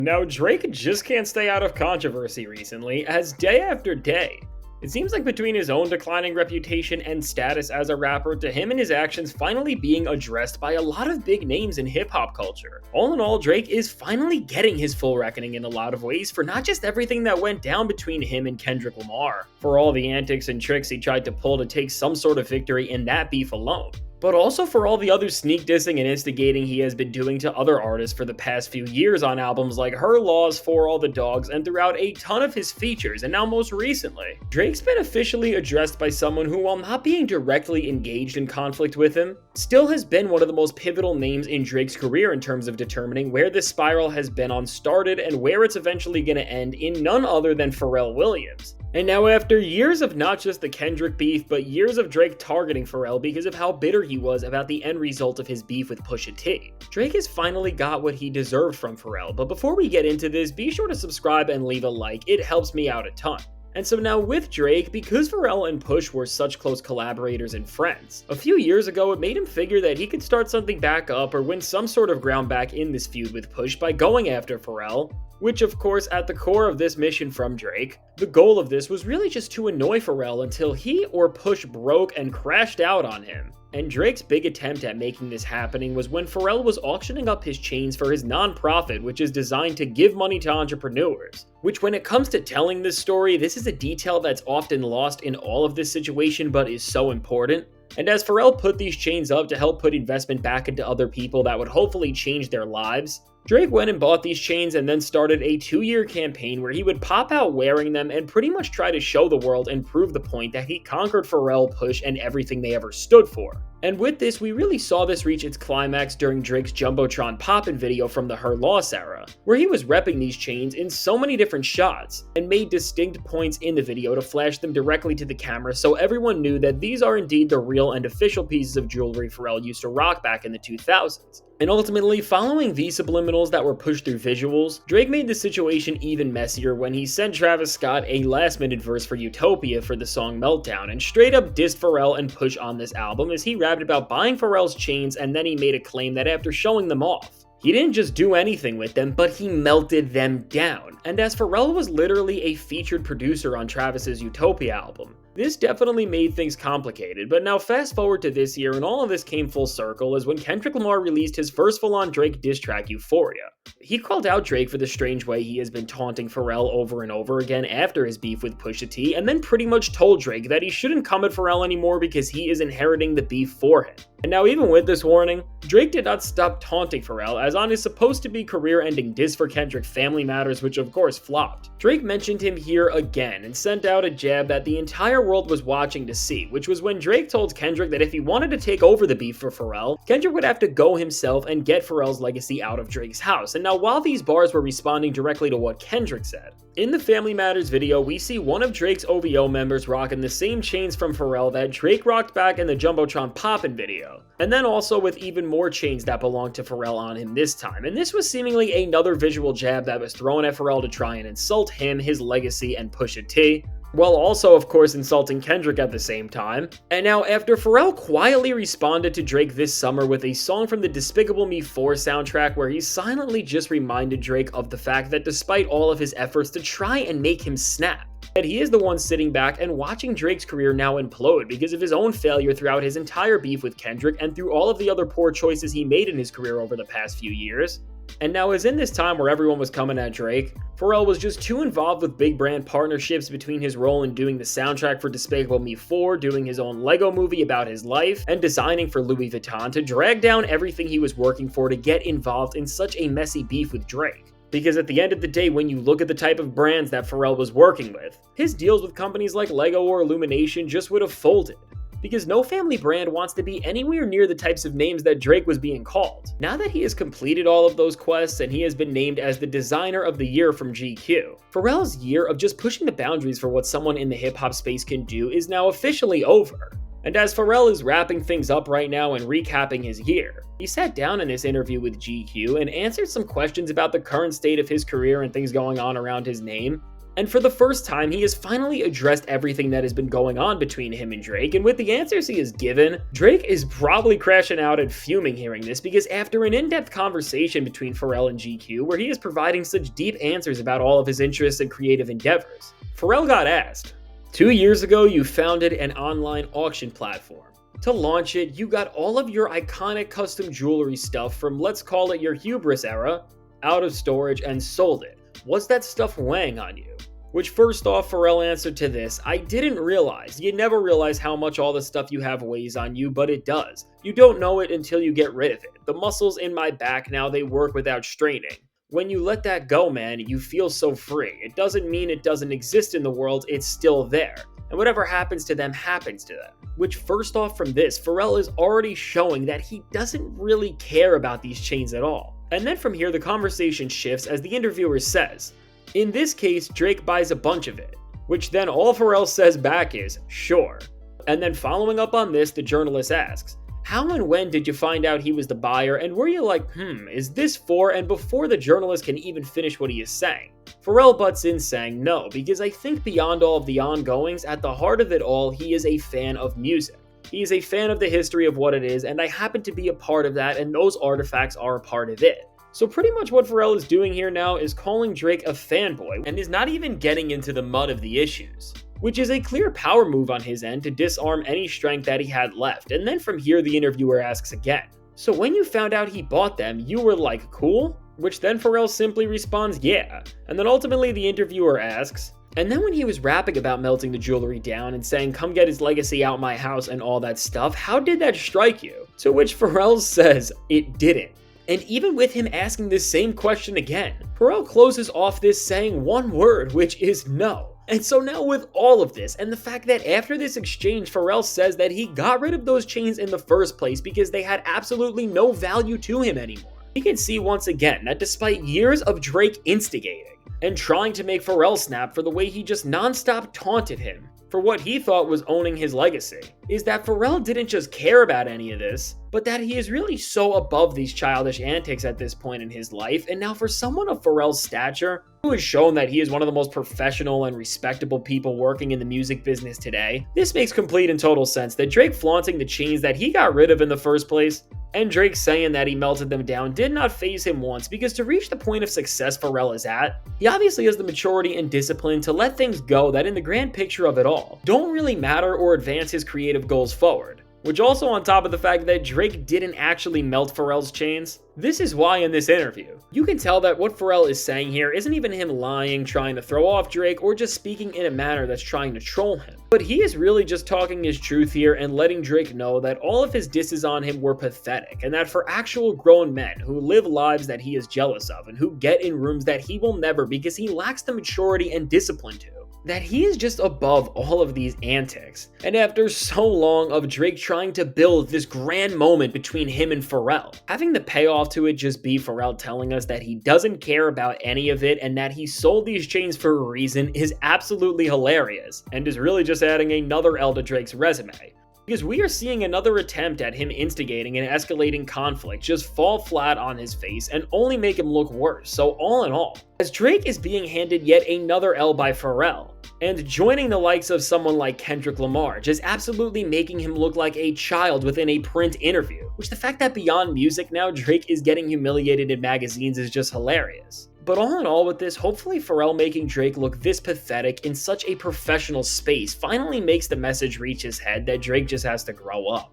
Now, Drake just can't stay out of controversy recently, as day after day, it seems like between his own declining reputation and status as a rapper to him and his actions finally being addressed by a lot of big names in hip-hop culture. All in all, Drake is finally getting his full reckoning in a lot of ways for not just everything that went down between him and Kendrick Lamar, for all the antics and tricks he tried to pull to take some sort of victory in that beef alone, but also for all the other sneak dissing and instigating he has been doing to other artists for the past few years on albums like Her Laws, For All the Dogs, and throughout a ton of his features, and now most recently. Drake's been officially addressed by someone who, while not being directly engaged in conflict with him, still has been one of the most pivotal names in Drake's career in terms of determining where this spiral has been started and where it's eventually going to end in none other than Pharrell Williams. And now, after years of not just the Kendrick beef, but years of Drake targeting Pharrell because of how bitter he was about the end result of his beef with Pusha T, Drake has finally got what he deserved from Pharrell. But before we get into this, be sure to subscribe and leave a like, it helps me out a ton. And so now with Drake, because Pharrell and Push were such close collaborators and friends, a few years ago it made him figure that he could start something back up or win some sort of ground back in this feud with Push by going after Pharrell, which of course at the core of this mission from Drake, the goal of this was really just to annoy Pharrell until he or Push broke and crashed out on him. And Drake's big attempt at making this happening was when Pharrell was auctioning up his chains for his non-profit, which is designed to give money to entrepreneurs. Which, when it comes to telling this story, this is a detail that's often lost in all of this situation but is so important. And as Pharrell put these chains up to help put investment back into other people that would hopefully change their lives, Drake went and bought these chains and then started a 2-year campaign where he would pop out wearing them and pretty much try to show the world and prove the point that he conquered Pharrell, Push, and everything they ever stood for. And with this, we really saw this reach its climax during Drake's Jumbotron Poppin' video from the Her Loss era, where he was repping these chains in so many different shots, and made distinct points in the video to flash them directly to the camera so everyone knew that these are indeed the real and official pieces of jewelry Pharrell used to rock back in the 2000s. And ultimately, following these subliminals that were pushed through visuals, Drake made the situation even messier when he sent Travis Scott a last-minute verse for Utopia for the song Meltdown, and straight up dissed Pharrell and Push on this album as he rapped about buying Pharrell's chains, and then he made a claim that after showing them off, he didn't just do anything with them, but he melted them down. And as Pharrell was literally a featured producer on Travis's Utopia album, this definitely made things complicated. But now fast forward to this year, and all of this came full circle as when Kendrick Lamar released his first full-on Drake diss track, Euphoria. He called out Drake for the strange way he has been taunting Pharrell over and over again after his beef with Pusha T, and then pretty much told Drake that he shouldn't come at Pharrell anymore because he is inheriting the beef for him. And now even with this warning, Drake did not stop taunting Pharrell, as on his supposed to be career-ending diss for Kendrick Family Matters, which of course flopped. Drake mentioned him here again and sent out a jab that the entire world was watching to see, which was when Drake told Kendrick that if he wanted to take over the beef for Pharrell, Kendrick would have to go himself and get Pharrell's legacy out of Drake's house. And now while these bars were responding directly to what Kendrick said, in the Family Matters video, we see one of Drake's OVO members rocking the same chains from Pharrell that Drake rocked back in the Jumbotron Poppin' video, and then also with even more chains that belonged to Pharrell on him this time. And this was seemingly another visual jab that was thrown at Pharrell to try and insult him, his legacy, and Pusha T, while also of course insulting Kendrick at the same time. And now after Pharrell quietly responded to Drake this summer with a song from the Despicable Me 4 soundtrack where he silently just reminded Drake of the fact that despite all of his efforts to try and make him snap, that he is the one sitting back and watching Drake's career now implode because of his own failure throughout his entire beef with Kendrick and through all of the other poor choices he made in his career over the past few years. And now as in this time where everyone was coming at Drake, Pharrell was just too involved with big brand partnerships between his role in doing the soundtrack for Despicable Me 4, doing his own Lego movie about his life, and designing for Louis Vuitton to drag down everything he was working for to get involved in such a messy beef with Drake. Because at the end of the day, when you look at the type of brands that Pharrell was working with, his deals with companies like Lego or Illumination just would have folded, because no family brand wants to be anywhere near the types of names that Drake was being called. Now that he has completed all of those quests and he has been named as the Designer of the Year from GQ, Pharrell's year of just pushing the boundaries for what someone in the hip-hop space can do is now officially over. And as Pharrell is wrapping things up right now and recapping his year, he sat down in this interview with GQ and answered some questions about the current state of his career and things going on around his name, And for the first time, he has finally addressed everything that has been going on between him and Drake, and with the answers he has given, Drake is probably crashing out and fuming hearing this, because after an in-depth conversation between Pharrell and GQ, where he is providing such deep answers about all of his interests and creative endeavors, Pharrell got asked, 2 years ago you founded an online auction platform. To launch it, you got all of your iconic custom jewelry stuff from, let's call it your hubris era, out of storage and sold it. What's that stuff weighing on you? Which first off, Pharrell answered to this, I didn't realize. You never realize how much all the stuff you have weighs on you, but it does. You don't know it until you get rid of it. The muscles in my back now, they work without straining. When you let that go, man, you feel so free. It doesn't mean it doesn't exist in the world, it's still there. And whatever happens to them, happens to them. Which first off from this, Pharrell is already showing that he doesn't really care about these chains at all. And then from here, the conversation shifts as the interviewer says, in this case, Drake buys a bunch of it, which then all Pharrell says back is, sure. And then following up on this, the journalist asks, how and when did you find out he was the buyer, and were you like, is this for, and before the journalist can even finish what he is saying, Pharrell butts in saying no, because I think beyond all of the ongoings, at the heart of it all, he is a fan of music. He is a fan of the history of what it is, and I happen to be a part of that, and those artifacts are a part of it. So pretty much what Pharrell is doing here now is calling Drake a fanboy and is not even getting into the mud of the issues, which is a clear power move on his end to disarm any strength that he had left. And then from here, the interviewer asks again, so when you found out he bought them, you were like, cool? Which then Pharrell simply responds, yeah. And then ultimately the interviewer asks, and then when he was rapping about melting the jewelry down and saying, come get his legacy out my house and all that stuff, how did that strike you? To which Pharrell says, it didn't. And even with him asking this same question again, Pharrell closes off this saying one word, which is no. And so now with all of this, and the fact that after this exchange, Pharrell says that he got rid of those chains in the first place because they had absolutely no value to him anymore, we can see once again that despite years of Drake instigating and trying to make Pharrell snap for the way he just non-stop taunted him for what he thought was owning his legacy, is that Pharrell didn't just care about any of this, but that he is really so above these childish antics at this point in his life, and now for someone of Pharrell's stature, who has shown that he is one of the most professional and respectable people working in the music business today, this makes complete and total sense that Drake flaunting the chains that he got rid of in the first place, and Drake saying that he melted them down did not faze him once, because to reach the point of success Pharrell is at, he obviously has the maturity and discipline to let things go that in the grand picture of it all, don't really matter or advance his creative goals forward. Which also on top of the fact that Drake didn't actually melt Pharrell's chains, this is why in this interview, you can tell that what Pharrell is saying here isn't even him lying, trying to throw off Drake, or just speaking in a manner that's trying to troll him. But he is really just talking his truth here and letting Drake know that all of his disses on him were pathetic, and that for actual grown men who live lives that he is jealous of and who get in rooms that he will never because he lacks the maturity and discipline to, that he is just above all of these antics. And after so long of Drake trying to build this grand moment between him and Pharrell, having the payoff to it just be Pharrell telling us that he doesn't care about any of it and that he sold these chains for a reason is absolutely hilarious, and is really just adding another L to Drake's resume. Because we are seeing another attempt at him instigating and escalating conflict just fall flat on his face and only make him look worse. So all in all, as Drake is being handed yet another L by Pharrell, and joining the likes of someone like Kendrick Lamar, just absolutely making him look like a child within a print interview, which the fact that beyond music now Drake is getting humiliated in magazines is just hilarious. But all in all with this, hopefully Pharrell making Drake look this pathetic in such a professional space finally makes the message reach his head that Drake just has to grow up.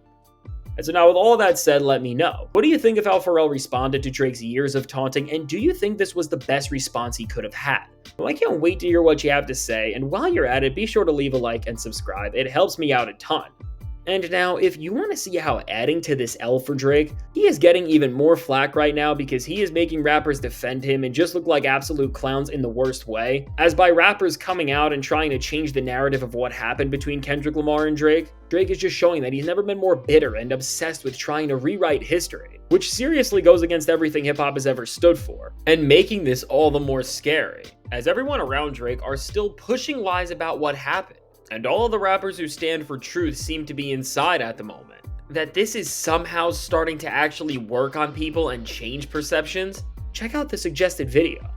And so now with all that said, let me know. What do you think of how Pharrell responded to Drake's years of taunting, and do you think this was the best response he could have had? Well, I can't wait to hear what you have to say, and while you're at it, be sure to leave a like and subscribe. It helps me out a ton. And now, if you want to see how adding to this L for Drake, he is getting even more flack right now because he is making rappers defend him and just look like absolute clowns in the worst way, as by rappers coming out and trying to change the narrative of what happened between Kendrick Lamar and Drake, Drake is just showing that he's never been more bitter and obsessed with trying to rewrite history, which seriously goes against everything hip-hop has ever stood for, and making this all the more scary, as everyone around Drake are still pushing lies about what happened. And all of the rappers who stand for truth seem to be inside at the moment. That this is somehow starting to actually work on people and change perceptions? Check out the suggested video.